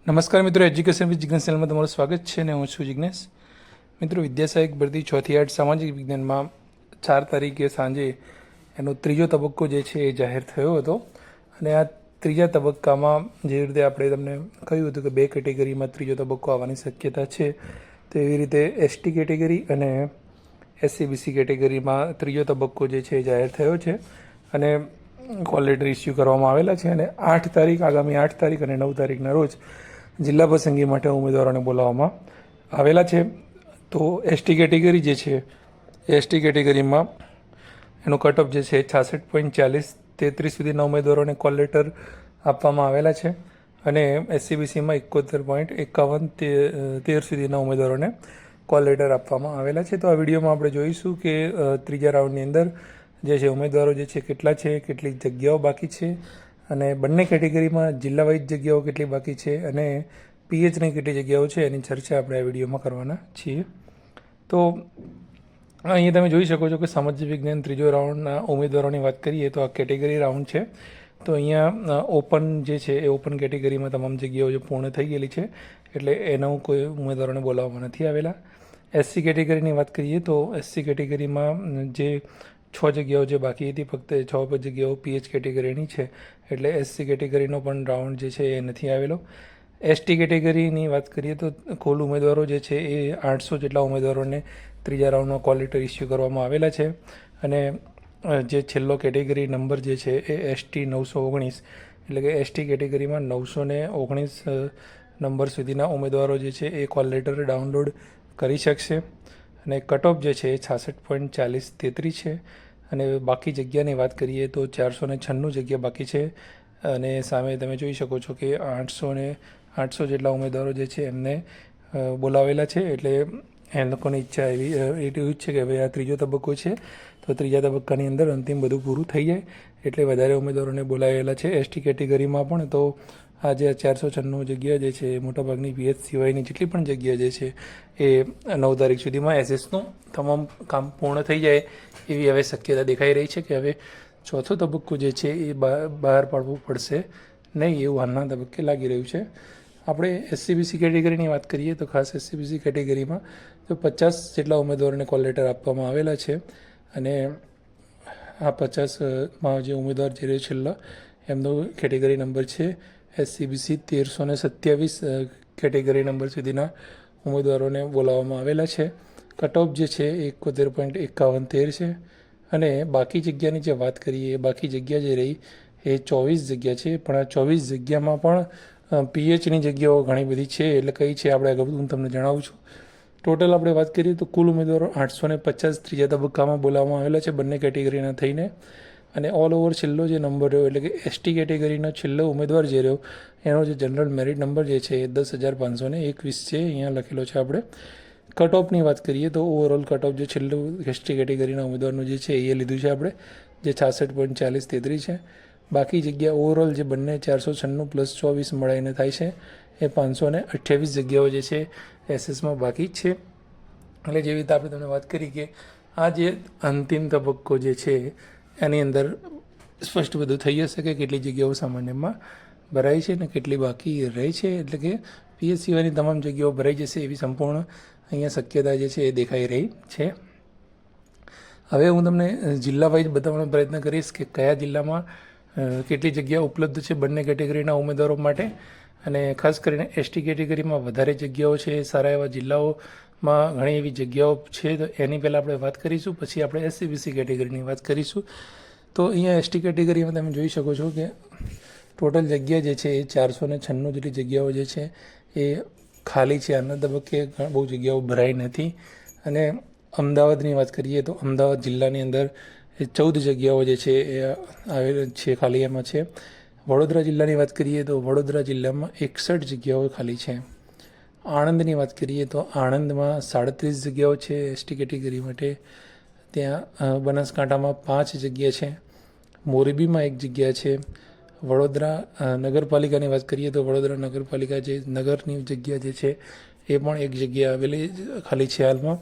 નમસ્કાર મિત્રો, education with Jignesh ચેનલમાં તમારું સ્વાગત છે અને હું છું જિજ્ઞેસ. મિત્રો, વિદ્યાસહાયક ભરતી 6 થી 8 સામાજિક વિજ્ઞાનમાં 4 તારીખે સાંજે એનો ત્રીજો તબક્કો જે છે એ જાહેર થયો હતો. અને આ ત્રીજા તબક્કામાં જે રીતે આપણે તમને કહ્યું હતું કે 2 કેટેગરીમાં ત્રીજો તબક્કો આવવાની શક્યતા છે, તો એવી રીતે એસટી કેટેગરી અને એસસીબીસી કેટેગરીમાં ત્રીજો તબક્કો જે છે એ જાહેર થયો છે અને કોલ લેટર ઇસ્યુ કરવામાં આવેલા છે. અને આગામી 8 તારીખ અને 9 તારીખના રોજ જિલ્લા પસંદગી માટે ઉમેદવારોને બોલાવવામાં આવેલા છે. તો એસટી કેટેગરી જે છે એસટી કેટેગરીમાં એનો કટઓફ જે છે 66.40 33 સુધીના ઉમેદવારોને કોલ લેટર આપવામાં આવેલા છે અને એસસીબીસીમાં 71.51 13 સુધીના ઉમેદવારોને કોલ લેટર આપવામાં આવેલા છે. તો આ વિડીયોમાં આપણે જોઈશું કે ત્રીજા રાઉન્ડની અંદર જે છે ઉમેદવારો જે છે કેટલા છે, કેટલી જગ્યાઓ બાકી છે અને બંને કેટેગરીમાં જિલ્લા વાઇઝ જગ્યાઓ કેટલી બાકી છે અને પીએચની કેટલી જગ્યાઓ છે એની ચર્ચા આપણે આ વિડીયોમાં કરવાના છીએ. તો અહીંયા તમે જોઈ શકો છો કે સામાજિક વિજ્ઞાન ત્રીજો રાઉન્ડના ઉમેદવારોની વાત કરીએ તો આ કેટેગરી રાઉન્ડ છે. તો અહીંયા ઓપન જે છે એ ઓપન કેટેગરીમાં તમામ જગ્યાઓ જે પૂર્ણ થઈ ગયેલી છે એટલે એનો કોઈ ઉમેદવારોને બોલાવવામાં નથી આવેલા. એસસી કેટેગરીની વાત કરીએ તો એસસી કેટેગરીમાં જે 6 જગ્યાઓ જે બાકી હતી, ફક્ત 6 જગ્યાઓ પીએચ કેટેગરીની છે એટલે એસસી કેટેગરીનો પણ રાઉન્ડ જે છે એ નથી આવેલો. એસટી કેટેગરીની વાત કરીએ તો કુલ ઉમેદવારો જે છે એ 800 જેટલા ઉમેદવારોને ત્રીજા રાઉન્ડમાં કોલ લેટર ઇસ્યુ કરવામાં આવેલા છે અને જે છેલ્લો કેટેગરી નંબર જે છે એ એસટી 919 એટલે કે એસટી કેટેગરીમાં 919 નંબર સુધીના ઉમેદવારો જે છે એ કોલ લેટર ડાઉનલોડ કરી શકશે અને કટઓફ જે છે એ 66.40 છે. અને બાકી જગ્યાની વાત કરીએ તો 496 જગ્યા બાકી છે અને સામે તમે જોઈ શકો છો કે 800 જેટલા ઉમેદવારો જે છે એમને બોલાવેલા છે. એટલે એ લોકોની ઈચ્છા એવી જ છે કે હવે આ ત્રીજો તબક્કો છે તો ત્રીજા તબક્કાની અંદર અંતિમ બધું પૂરું થઈ જાય એટલે વધારે ઉમેદવારોને બોલાવેલા છે. એસટી કેટેગરીમાં પણ તો આ જે 496 જગ્યા જે છે મોટાભાગની પીએચ સિવાયની જેટલી પણ જગ્યા જે છે એ 9 તારીખ સુધીમાં એસએસનું તમામ કામ પૂર્ણ થઈ જાય એવી હવે શક્યતા દેખાઈ રહી છે કે હવે ચોથો તબક્કો જે છે એ બહાર પાડવું પડશે નહીં એવું હાલના તબક્કે લાગી રહ્યું છે. આપણે એસસીબીસી કેટેગરીની વાત કરીએ તો ખાસ એસસીબીસી કેટેગરીમાં તો 50 જેટલા ઉમેદવારોને કોલ લેટર આપવામાં આવેલા છે અને આ 50માં જે ઉમેદવાર જે રહ્યો છેલ્લો એમનો કેટેગરી નંબર છે એસસીબીસી 1327 કેટેગરી નંબર સુધીના ઉમેદવારોને બોલાવવામાં આવેલા છે. કટઓફ જે છે 71.51 છે અને બાકી જગ્યાની જે વાત કરીએ બાકી જગ્યા જે રહી એ 24 જગ્યા છે. પણ આ 24 જગ્યામાં પણ પીએચની જગ્યાઓ ઘણી બધી છે. એટલે કઈ છે આપણે આગળ હું તમને જણાવું છું. ટોટલ આપણે વાત કરીએ તો કુલ ઉમેદવારો 850 ત્રીજા તબક્કામાં બોલાવવામાં આવેલા છે બંને કેટેગરીના થઈને. અને ઓલ ઓવર છેલ્લો જે નંબર રહ્યો એટલે કે એસટી કેટેગરીનો છેલ્લો ઉમેદવાર જે રહ્યો એનો જે જનરલ મેરિટ નંબર જે છે એ 10,521 છે. અહીંયા લખેલો છે આપણે. કટઓફની વાત કરીએ તો ઓવરઓલ કટઓફ જે છેલ્લું એસટી કેટેગરીના ઉમેદવારનું જે છે એ લીધું છે આપણે જે 66.40 છે. બાકી જગ્યા ઓવરઓલ જે બંને 496 + 24 મળીને થાય છે એ 528 જગ્યાઓ જે છે એસએસમાં બાકી છે. એટલે જેવી રીતે આપણે તમને વાત કરી કે આ જે અંતિમ તબક્કો જે છે એની અંદર સ્પષ્ટ બધું થઈ જશે કે કેટલી જગ્યાઓ સામાન્યમાં ભરાઈ છે અને કેટલી બાકી રહી છે. એટલે કે પીએચ સિવાયની તમામ જગ્યાઓ ભરાઈ જશે એવી સંપૂર્ણ અહીંયા શક્યતા જે છે એ દેખાઈ રહી છે. હવે હું તમને જિલ્લા વાઇઝ બતાવવાનો પ્રયત્ન કરીશ કે કયા જિલ્લામાં કેટલી જગ્યા ઉપલબ્ધ છે બંને કેટેગરીના ઉમેદવારો માટે. અને ખાસ કરીને એસટી કેટેગરીમાં વધારે જગ્યાઓ છે સારા એવા જિલ્લાઓમાં ઘણી એવી જગ્યાઓ છે તો એની પહેલાં આપણે વાત કરીશું, પછી આપણે એસસીબીસી કેટેગરીની વાત કરીશું. તો અહીંયા એસટી કેટેગરીમાં તમે જોઈ શકો છો કે ટોટલ જગ્યા જે છે એ 496 જેટલી જગ્યાઓ જે છે એ ખાલી છે. આના તબક્કે બહુ જગ્યાઓ ભરાઈ નથી. અને અમદાવાદની વાત કરીએ તો અમદાવાદ જિલ્લાની અંદર 14 જગ્યાઓ જે છે એ આવેલ છે ખાલી એમાં છે. વડોદરા જિલ્લાની વાત કરીએ તો વડોદરા જિલ્લામાં 61 જગ્યાઓ ખાલી છે. આણંદની વાત કરીએ તો આણંદમાં 37 જગ્યાઓ છે એસટી કેટેગરી માટે. ત્યાં બનાસકાંઠામાં 5 જગ્યા છે. મોરબીમાં 1 જગ્યા છે. વડોદરા નગરપાલિકાની વાત કરીએ તો વડોદરા નગરપાલિકા જે નગરની જગ્યા જે છે એ પણ 1 જગ્યા આવેલી ખાલી છે હાલમાં.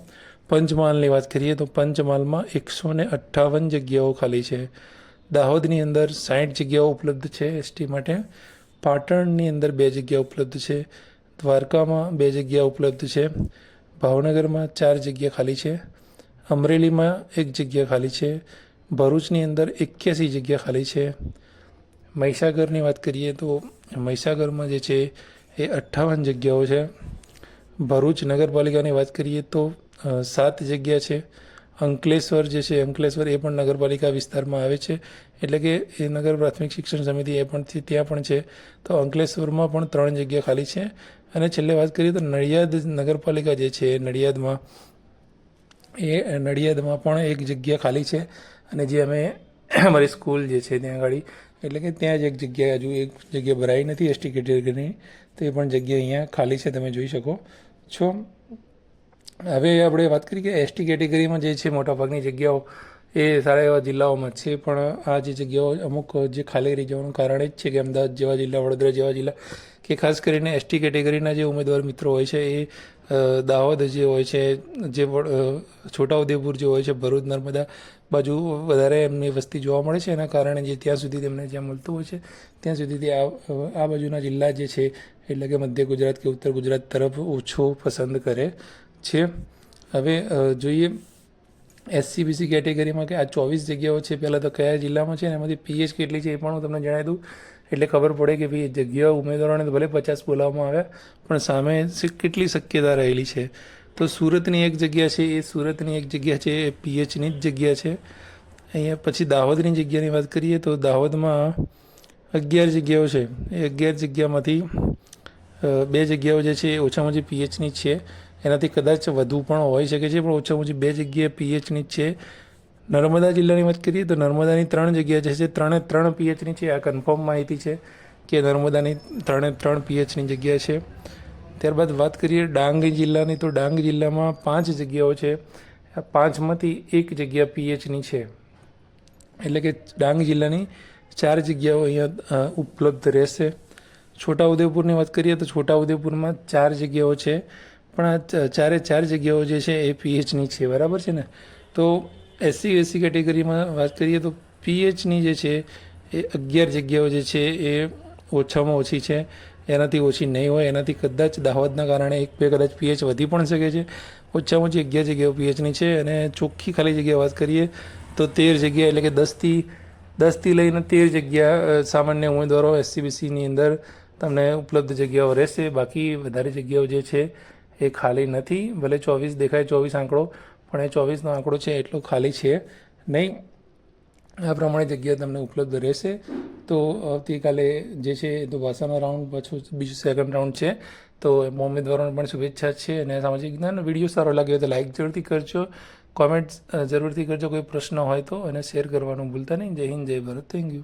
પંચમહાલની વાત કરીએ તો પંચમહાલમાં 158 જગ્યાઓ ખાલી છે. દાહોદની અંદર 60 જગ્યાઓ ઉપલબ્ધ છે એસટી માટે. પાટણની અંદર 2 જગ્યા ઉપલબ્ધ છે, દ્વારકામાં 2 જગ્યા ઉપલબ્ધ છે, ભાવનગરમાં 4 જગ્યા ખાલી છે, અમરેલીમાં 1 જગ્યા ખાલી છે, ભરૂચની અંદર 81 જગ્યા ખાલી છે. મહીસાગરની વાત કરીએ તો મહીસાગરમાં જે છે એ 58 જગ્યાઓ છે. ભરૂચ નગરપાલિકાની વાત કરીએ તો 7 જગ્યા છે. અંકલેશ્વર જે છે અંકલેશ્વર એ પણ નગરપાલિકા વિસ્તારમાં આવે છે, એટલે કે એ નગર પ્રાથમિક શિક્ષણ સમિતિ એ પણ ત્યાં પણ છે. તો અંકલેશ્વરમાં પણ 3 જગ્યા ખાલી છે. અને છેલ્લે વાત કરીએ તો નડિયાદ નગરપાલિકા જે છે નડિયાદમાં પણ 1 જગ્યા ખાલી છે. અને જે અમે અમારી સ્કૂલ જે છે ત્યાં આગળ એટલે કે ત્યાં જ 1 જગ્યા હજુ 1 જગ્યા ભરાઈ નથી એસટી કેટેગરીની, તો એ પણ જગ્યા અહીંયા ખાલી છે, તમે જોઈ શકો છો. હવે આપણે વાત કરીએ કે એસટી કેટેગરીમાં જે છે મોટાભાગની જગ્યાઓ એ સારા એવા જિલ્લાઓમાં છે, પણ આ જે જગ્યાઓ અમુક જે ખાલી રહી જવાનું કારણ એ જ છે કે અમદાવાદ જેવા જિલ્લા, વડોદરા જેવા જિલ્લા કે ખાસ કરીને એસટી કેટેગરીના જે ઉમેદવાર મિત્રો હોય છે એ દાહોદ જે હોય છે, જે છોટાઉદેપુર જે હોય છે, ભરૂચ નર્મદા બાજુ વધારે એમની વસ્તી જોવા મળે છે. એના કારણે જે ત્યાં સુધી તેમને જ્યાં મળતું હોય છે ત્યાં સુધી તે આ બાજુના જિલ્લા જે છે એટલે કે મધ્ય ગુજરાત કે ઉત્તર ગુજરાત તરફ ઓછું પસંદ કરે છે. હવે જોઈએ એસસી બીસી કેટેગરીમાં કે આ 24 જગ્યાઓ છે, પહેલાં તો કયા જિલ્લામાં છે અને એમાંથી પીએચ કેટલી છે એ પણ હું તમને જણાવી દઉં, એટલે ખબર પડે કે ભાઈ જગ્યાઓ ઉમેદવારોને તો ભલે 50 બોલાવવામાં આવ્યા પણ સામે કેટલી શક્યતા રહેલી છે. તો સુરતની 1 જગ્યા છે, એ સુરતની 1 જગ્યા છે એ પીએચની જ જગ્યા છે. અહીંયા પછી દાહોદની જગ્યાની વાત કરીએ તો દાહોદમાં 11 જગ્યાઓ છે. એ 11 જગ્યામાંથી 2 જગ્યાઓ જે છે એ ઓછામાં ઓછી પીએચની જ છે. એનાથી કદાચ વધુ પણ હોઈ શકે છે, પણ ઓછામાં ઓછી 2 જગ્યા પીએચની જ છે. નર્મદા જિલ્લાની વાત કરીએ તો નર્મદાની 3 જગ્યા જે છે 3 પીએચની છે. આ કન્ફર્મ માહિતી છે કે નર્મદાની 3 પીએચની જગ્યા છે. ત્યારબાદ વાત કરીએ ડાંગ જિલ્લાની તો ડાંગ જિલ્લામાં 5 જગ્યાઓ છે. 5માંથી 1 જગ્યા પીએચની છે, એટલે કે ડાંગ જિલ્લાની 4 જગ્યાઓ અહીંયા ઉપલબ્ધ રહેશે. છોટાઉદેપુરની વાત કરીએ તો છોટાઉદેપુરમાં 4 જગ્યાઓ છે, પણ આ 4 જગ્યાઓ જે છે એ પીએચની છે, બરાબર છે ને. તો એસસી કેટેગરીમાં વાત કરીએ તો પીએચની જે છે એ 11 જગ્યાઓ જે છે એ ઓછામાં ઓછી છે, એનાથી ઓછી નહીં હોય. એનાથી કદાચ દાહોદના કારણે 1-2 કદાચ પીએચ વધી પણ શકે છે. ઓછામાં ઓછી 11 જગ્યાઓ પીએચની છે. અને ચોખ્ખી ખાલી જગ્યા વાત કરીએ તો 13 જગ્યા, એટલે કે 10થી લઈને 13 જગ્યા સામાન્ય ઉમેદવારો એસસી બીસીની અંદર તમને ઉપલબ્ધ જગ્યાઓ રહેશે. બાકી વધારે જગ્યાઓ જે છે એ ખાલી નથી. ભલે 24 દેખાય, 24 આંકડો, પણ એ 24નો આંકડો છે એટલો ખાલી છે નહીં. આ પ્રમાણે જગ્યા તમને ઉપલબ્ધ રહેશે. તો આવતીકાલે જે છે તો ભાષાનો રાઉન્ડ પાછું બીજું 2nd રાઉન્ડ છે. તો એમાં ઉમેદવારોને પણ શુભેચ્છા છે. અને સામાજિક જ્ઞાનનો વિડીયો સારો લાગ્યો તો લાઇક જરૂરથી કરજો, કોમેન્ટ જરૂરથી કરજો, કોઈ પ્રશ્ન હોય તો, અને શેર કરવાનું ભૂલતા નહીં. જય હિન્દ, જય ભારત, થેન્ક યુ.